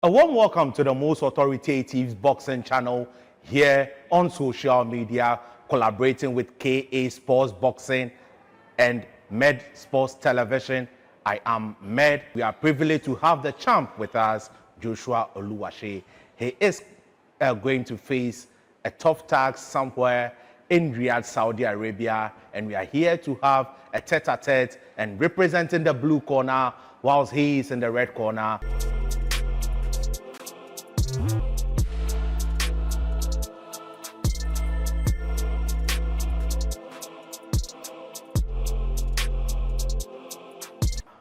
A warm welcome to the most authoritative boxing channel here on social media, collaborating with KA Sports Boxing and Med Sports Television. I am Med. We are privileged to have the champ with us, Joshua Oluwasean. He is going to face a tough task somewhere in Riyadh, Saudi Arabia, and we are here to have a tete-a-tete and representing the blue corner whilst he is in the red corner.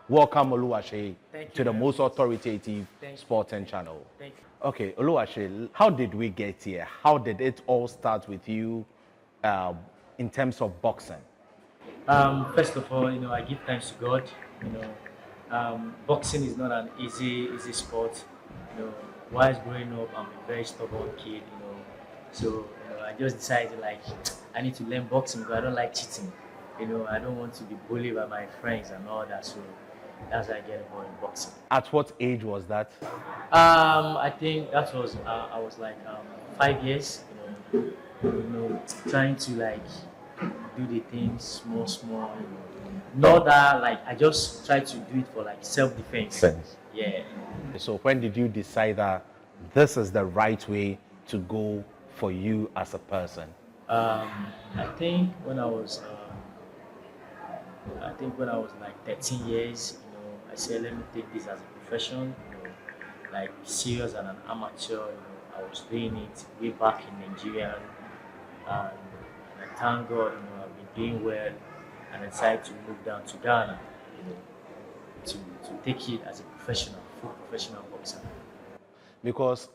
Welcome, Oluwasean, to the most authoritative sporting channel. Thank you. Okay, Oluwasean, how did we get here? How did it all start with you in terms of boxing? First of all, I give thanks to God. Boxing is not an easy sport. While growing up, I'm a very stubborn kid. So I just decided I need to learn boxing because I don't like cheating. I don't want to be bullied by my friends and all that. So that's why I get involved in boxing. At what age was that? I think that was I was 5 years. Trying to do the things small. Not that I just try to do it for self-defense. Yeah. So when did you decide that this is the right way to go for you as a person? I think when I was 13 years, I said let me take this as a profession. Serious and an amateur. I was doing it way back in Nigerian, and I thank God, I've been doing well, and I decided to move down to Ghana, to take it as a full professional boxer. Because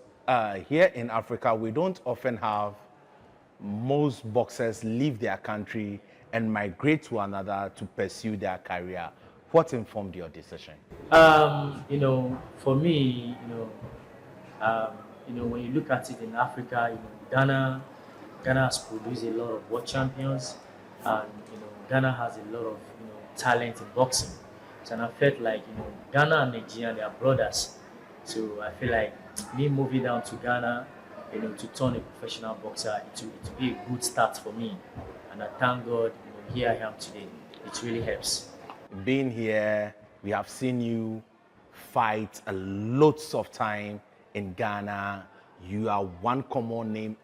here in Africa, we don't often have most boxers leave their country and migrate to another to pursue their career. What informed your decision? For me, when you look at it in Africa, Ghana has produced a lot of world champions, and Ghana has a lot of talent in boxing. So and I felt Ghana and Nigeria, they are brothers. So I feel me moving down to Ghana, to turn a professional boxer, it will be a good start for me. And I thank God, here I am today. It really helps. Being here, we have seen you fight a lots of time in Ghana. You are one common name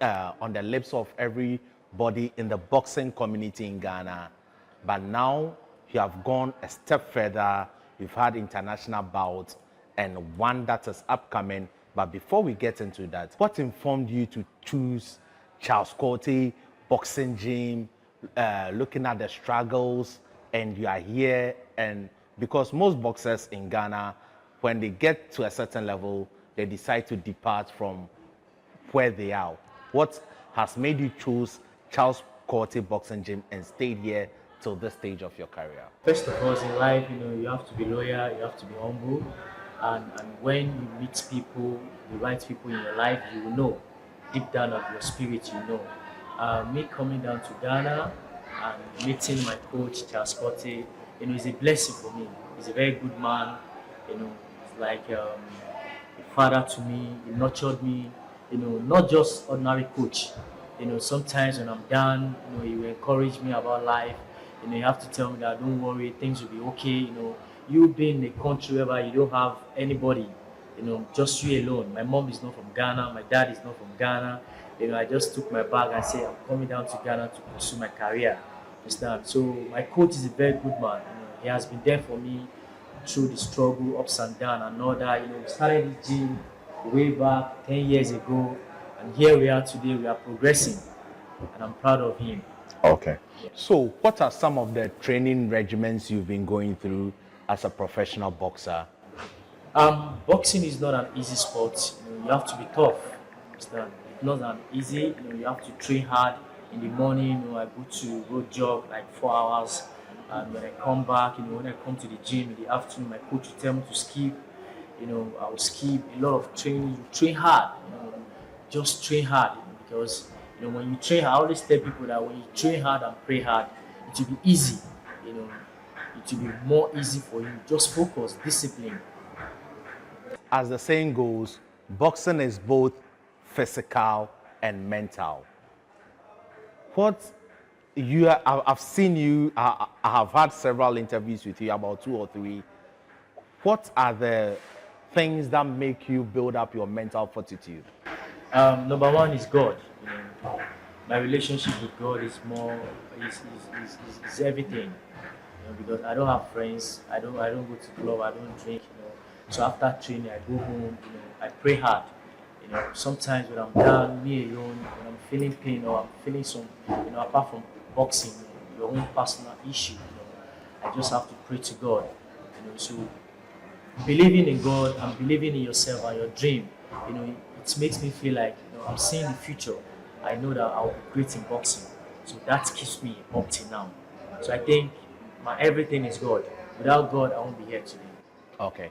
on the lips of everybody in the boxing community in Ghana. But now you have gone a step further. You've had international bouts and one that is upcoming. But before we get into that, what informed you to choose Charles Cote Boxing Gym, looking at the struggles, and you are here? And because most boxers in Ghana, when they get to a certain level, they decide to depart from where they are. What has made you choose Charles Cote Boxing Gym and stayed here till this stage of your career? First of all, in life, you have to be loyal, you have to be humble, and when you meet people, the right people in your life, you will know deep down of your spirit, me coming down to Ghana and meeting my coach Charles Cote, is a blessing for me. He's a very good man. He's like a father to me. He nurtured me. Not just ordinary coach. Sometimes when I'm down, he will encourage me about life. You have to tell me that don't worry, things will be okay. You being in a country where you don't have anybody, just you alone. My mom is not from Ghana. My dad is not from Ghana. I just took my bag and said, I'm coming down to Ghana to pursue my career. Understand? So my coach is a very good man. He has been there for me through the struggle, ups and downs, and all that. We started the gym way back 10 years ago, and here we are today. We are progressing, and I'm proud of him. Okay. So what are some of the training regimens you've been going through as a professional boxer? Boxing is not an easy sport. You have to be tough. Understand? It's not an easy. You have to train hard. In the morning, I go to road jog 4 hours, and when I come back, when I come to the gym in the afternoon, my coach will tell me to skip. I will skip a lot of training. You train hard. Just train hard because when you train, I always tell people that when you train hard and pray hard, it will be easy. It will be more easy for you. Just focus, discipline. as the saying goes, boxing is both physical and mental. What I've seen you, I have had several interviews with you, about 2 or 3. What are the things that make you build up your mental fortitude? Number one is God. My relationship with God is more is everything. Because I don't have friends, I don't go to club, I don't drink. So after training, I go home. I pray hard. Sometimes when I'm down, me alone, when I'm feeling pain or I'm feeling some, apart from boxing, your own personal issue. I just have to pray to God. So believing in God and believing in yourself and your dream, it makes me feel like I'm seeing the future. I know that I'll be great in boxing. So that keeps me up till now. So I think my everything is God. Without God, I won't be here today. Okay.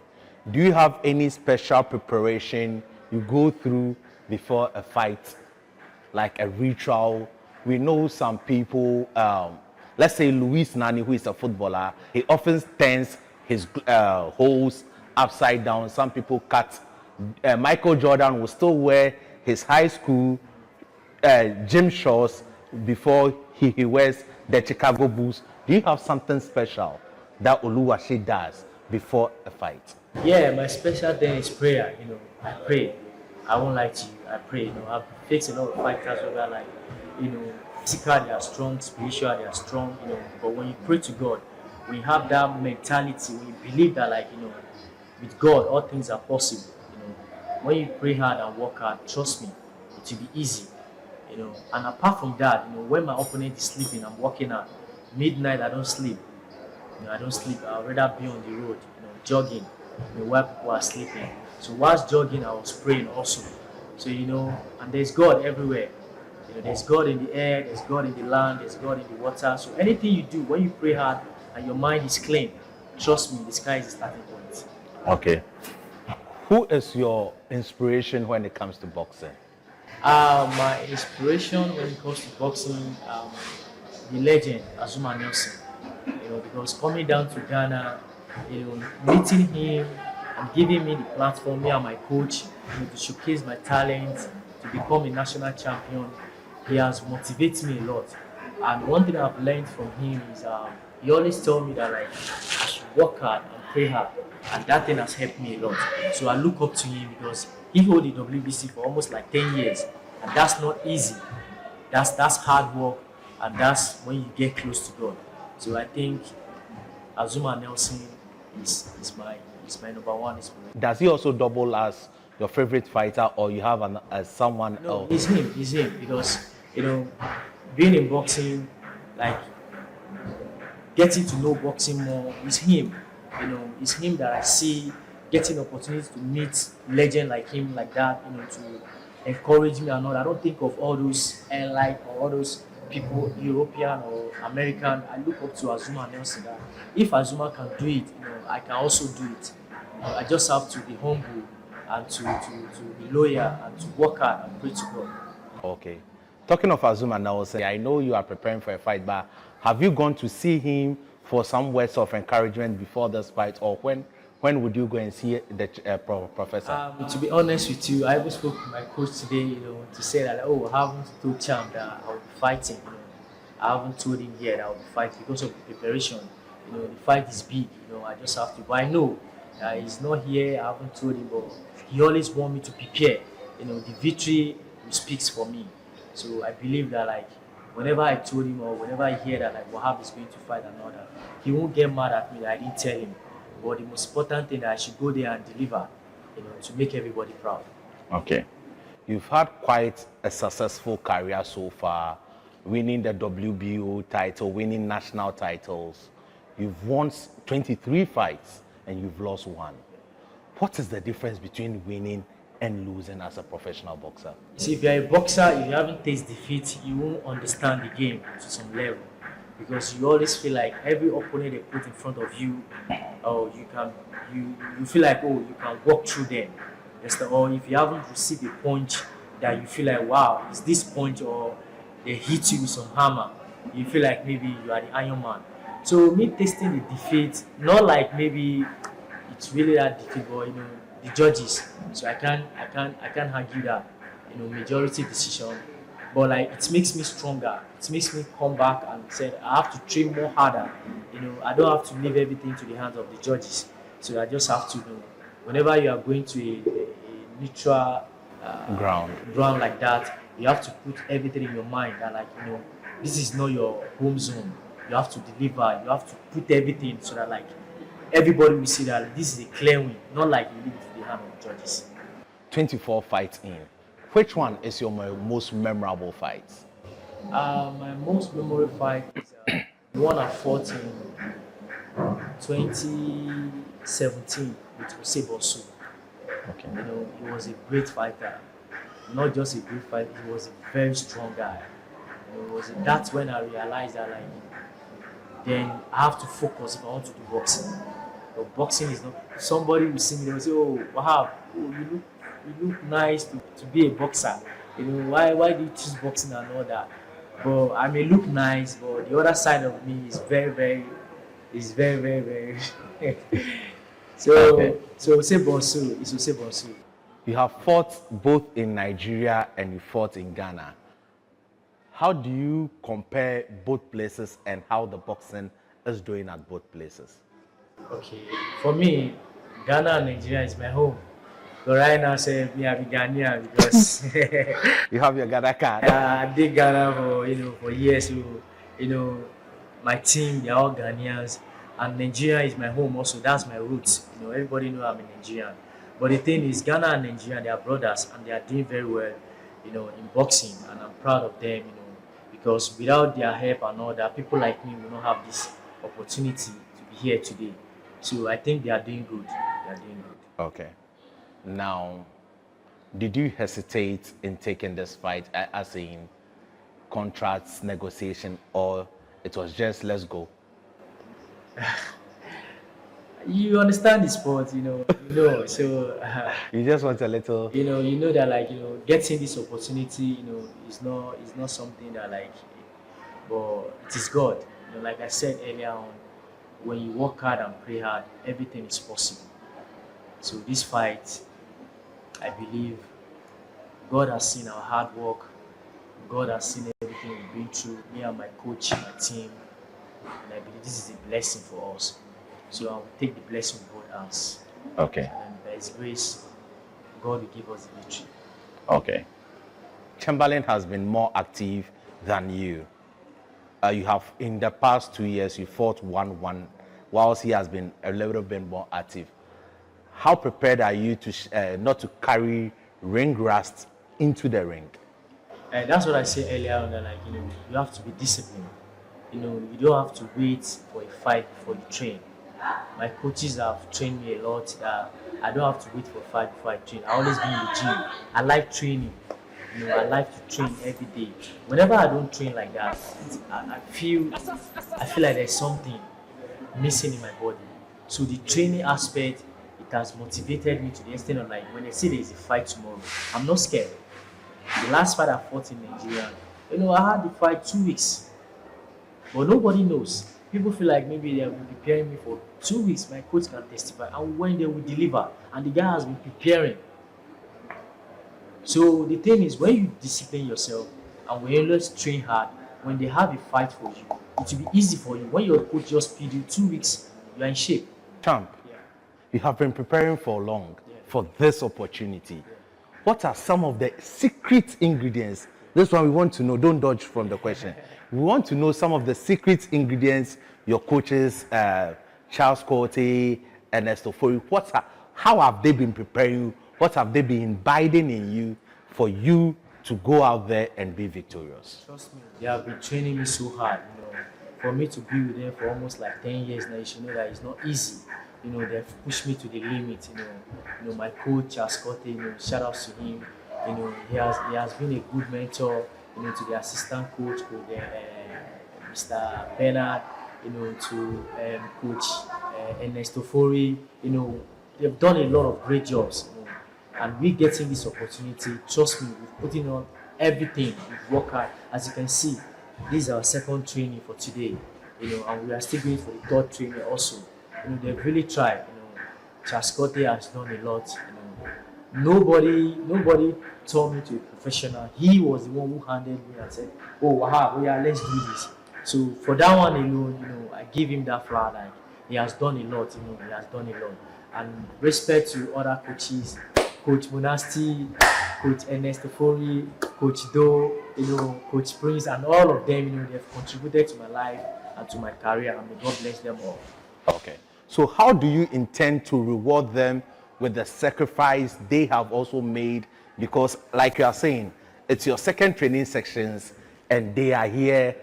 Do you have any special preparation you go through before a fight, like a ritual? We know some people, let's say Luis Nani, who is a footballer, he often turns his holes upside down. Some people cut. Michael Jordan will still wear his high school gym shorts before he wears the Chicago Bulls. Do you have something special that Oluwasean does before a fight? Yeah, my special thing is prayer. I pray. I won't lie to you. I pray. I've faced a lot of fighters where like, physical they are strong, spiritual they are strong. But when you pray to God, when you have that mentality, when you believe that like, with God all things are possible. When you pray hard and work hard, trust me, it will be easy. And apart from that, when my opponent is sleeping, I'm working out. Midnight, I don't sleep. I don't sleep. I'd rather be on the road, jogging, while people are sleeping. So whilst jogging, I was praying also. So and there's God everywhere. There's God in the air, there's God in the land, there's God in the water. So anything you do, when you pray hard and your mind is clean, trust me, the sky is the starting point. Okay. Who is your inspiration when it comes to boxing? My inspiration when it comes to boxing, the legend Azuma Nelson. Because coming down to Ghana, meeting him and giving me the platform, me and my coach, to showcase my talent, to become a national champion, he has motivated me a lot. And one thing I've learned from him is he always told me that like I should work hard and pray hard, and that thing has helped me a lot. So I look up to him because he held the WBC for almost like 10 years, and that's not easy. That's hard work, and that's when you get close to God. So I think Azuma Nelson is my number one inspiration. Does he also double as your favorite fighter, or you have someone No, else? it's him because being in boxing, like getting to know boxing more, is him. It's him that I see getting opportunities to meet legend like him, like that. To encourage me and all. I don't think of all those airline or all those people, European or American. I look up to Azuma Nelson. That if Azuma can do it, I can also do it. I just have to be humble and to be loyal and to work hard and pray to God. Okay. Talking of Azuma Nelson, I know you are preparing for a fight, but have you gone to see him for some words of encouragement before this fight, or when would you go and see the professor? To be honest with you, I even spoke to my coach today, to say that, I haven't told Champ that I'll be fighting. I haven't told him yet I'll be fighting because of the preparation. The fight is big. I just have to. But I know he's not here. I haven't told him, but he always wants me to prepare. The victory speaks for me. So I believe that like whenever I told him or whenever I hear that like Wahab is going to fight another, he won't get mad at me that I didn't tell him. But the most important thing that I should go there and deliver, to make everybody proud. Okay. You've had quite a successful career so far, winning the WBO title, winning national titles. You've won 23 fights and you've lost 1. What is the difference between winning and losing as a professional boxer? See, if you're a boxer, if you haven't tasted defeat, you won't understand the game to some level. Because you always feel like every opponent they put in front of you, you feel like you can walk through them. Or if you haven't received a punch that you feel like, wow, is this punch, or they hit you with some hammer, you feel like maybe you are the Iron Man. So me tasting the defeat, not like maybe it's really that defeat, but the judges. So I can't argue that, majority decision. But like it makes me stronger. It makes me come back and say I have to train more harder. I don't have to leave everything to the hands of the judges. So I just have to whenever you are going to a neutral ground like that, you have to put everything in your mind that like this is not your home zone. You have to deliver. You have to put everything so that like everybody will see that this is a clear win, not like you leave it to the hand of the judges. 24 fights in. Which one is your most memorable fight? My most memorable fight is the one I fought in 2017 with Usyk. Okay. He was a great fighter. Not just a great fighter, he was a very strong guy. That's when I realized that like then I have to focus if I want to do boxing. But boxing is not. Somebody will see me, they will say, "Oh, Wahab, you look nice to be a boxer. Why do you choose boxing and all that?" But I may look nice, but the other side of me is very, very. So Okay. so Sebonsu is Sebonsu. You have fought both in Nigeria and you fought in Ghana. How do you compare both places and how the boxing is doing at both places? Okay, for me, Ghana and Nigeria is my home. But right now, say me I be Ghanaian because You have your Ghana card. I did Ghana for years. So my team they're all Ghanaians, and Nigeria is my home also. That's my roots. Everybody know I'm a Nigerian. But the thing is, Ghana and Nigeria they are brothers, and they are doing very well. In boxing, and I'm proud of them. Because without their help and all that, people like me will not have this opportunity to be here today. So I think they are doing good. They are doing good. Okay. Now, did you hesitate in taking this fight as in contracts negotiation, or it was just let's go? You understand the sport, So You just want a little. you know that like getting this opportunity, is not something that like, but it is God. Like I said earlier on, when you work hard and pray hard, everything is possible. So this fight, I believe God has seen our hard work. God has seen everything we've been through, me and my coach, my team, and I believe this is a blessing for us. So I will take the blessing with both hands. Okay. And by His grace, God will give us the victory. Okay. Chamberlain has been more active than you. You have, in the past 2 years, you fought 1-1, whilst he has been a little bit more active. How prepared are you to not to carry ring rust into the ring? And that's what I said earlier on, that like, you have to be disciplined. You don't have to wait for a fight before you train. My coaches have trained me a lot that I don't have to wait for a fight before I train. I always be in the gym. I like training. I like to train every day. Whenever I don't train like that, I feel like there's something missing in my body. So the training aspect, it has motivated me to the extent of like when I say there is a fight tomorrow, I'm not scared. The last fight I fought in Nigeria, I had the fight 2 weeks, but nobody knows. People feel like maybe they have been preparing me for 2 weeks. My coach can testify, and when they will deliver, and the guy has been preparing. So the thing is, when you discipline yourself and when you always train hard, when they have a fight for you, it will be easy for you. When your coach just feed you 2 weeks, you are in shape. Champ, Yeah. you have been preparing for long for this opportunity. What are some of the secret ingredients? This one we want to know. Don't dodge from the question. We want to know some of the secret ingredients your coaches, Charles Cote, Ernesto Fori, how have they been preparing you? What have they been imbibing in you for you to go out there and be victorious? Trust me, they have been training me so hard. For me to be with them for almost like 10 years now, you should know that it's not easy. They've pushed me to the limit. My coach, Charles Cote, shout out to him. He has been a good mentor. To the assistant coach, Mr. Bernard. To coach Ernesto Fori. They've done a lot of great jobs. And we getting this opportunity, trust me, we're putting on everything, we've worked hard. As you can see, this is our second training for today, and we are still going for the third training also. They've really tried. Chaskote has done a lot, Nobody told me to be professional. He was the one who handed me and said, "Oh, Wahab, oh yeah, let's do this." So for that one alone, I give him that flower. Like he has done a lot. He has done a lot. And respect to other coaches, Coach Monasti, Coach Ernest Ofori, Coach Do, Coach Prince, and all of them. They've contributed to my life and to my career. And may God bless them all. Okay. So how do you intend to reward them with the sacrifice they have also made? Because like you are saying, it's your second training sections and they are here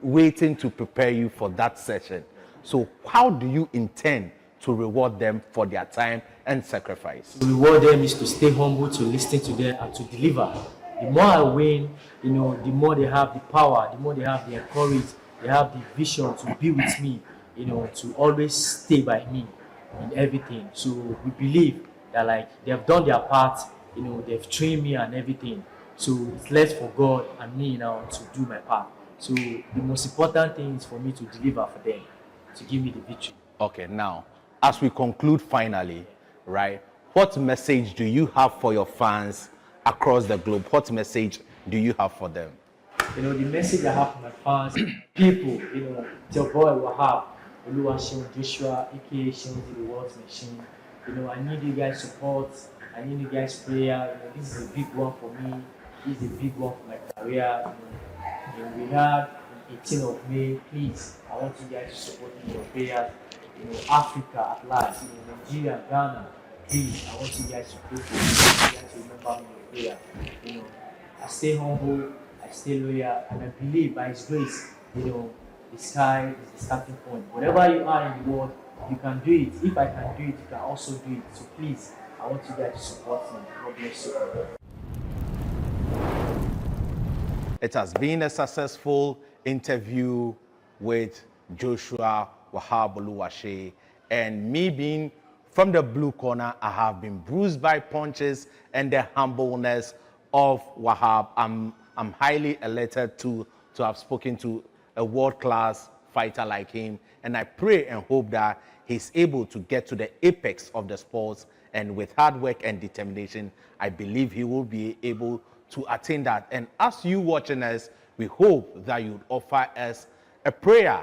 waiting to prepare you for that session. So how do you intend to reward them for their time and sacrifice? To reward them is to stay humble, to listen to them, and to deliver. The more I win, the more they have the power, the more they have the courage, they have the vision to be with me, to always stay by me in everything. So we believe that like they have done their part, they've trained me and everything. So it's left for God and me now to do my part. So the most important thing is for me to deliver for them, to give me the victory. Okay, now, as we conclude finally, right, what message do you have for your fans across the globe? What message do you have for them? The message I have for my fans, people, it's your boy Wahab, Oluwasean Joshua, aka Shenzi the World's Machine. I need you guys' support, I need you guys' prayer. This is a big one for me, this is a big one for my career. In Riyadh, 18th of May, please, I want you guys to support me in your prayers. Africa at large, Nigeria, Ghana, please, I want you guys to pray for me. You guys to remember me in your prayer. I stay humble, I stay loyal, and I believe by His grace, the sky is the starting point. Whatever you are in the world, you can do it. If I can do it, you can also do it. So please, I want you guys to support me. God bless you. It has been a successful interview with Joshua Wahab Oluwasean, and me being from the blue corner, I have been bruised by punches and the humbleness of Wahab. I'm highly elated to have spoken to a world-class fighter like him, and I pray and hope that he's able to get to the apex of the sports, and with hard work and determination, I believe he will be able to attain that. And as you watching us, we hope that you'd offer us a prayer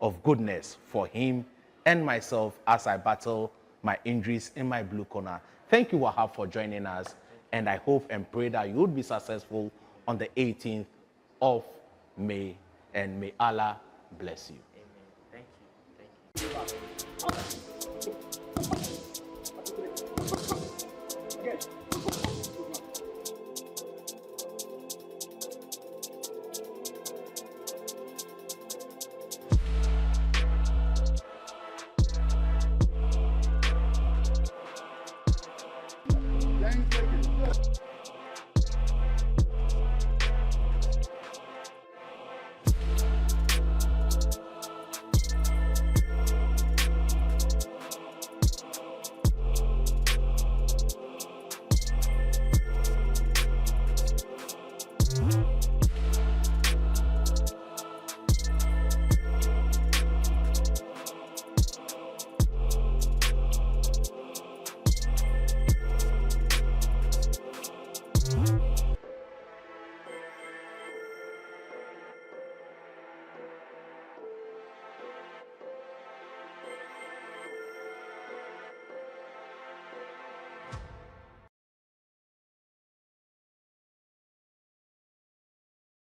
of goodness for him and myself as I battle my injuries in my blue corner. Thank you, Wahab, for joining us, and I hope and pray that you would be successful on the 18th of May, and may Allah bless you. Amen. Thank you.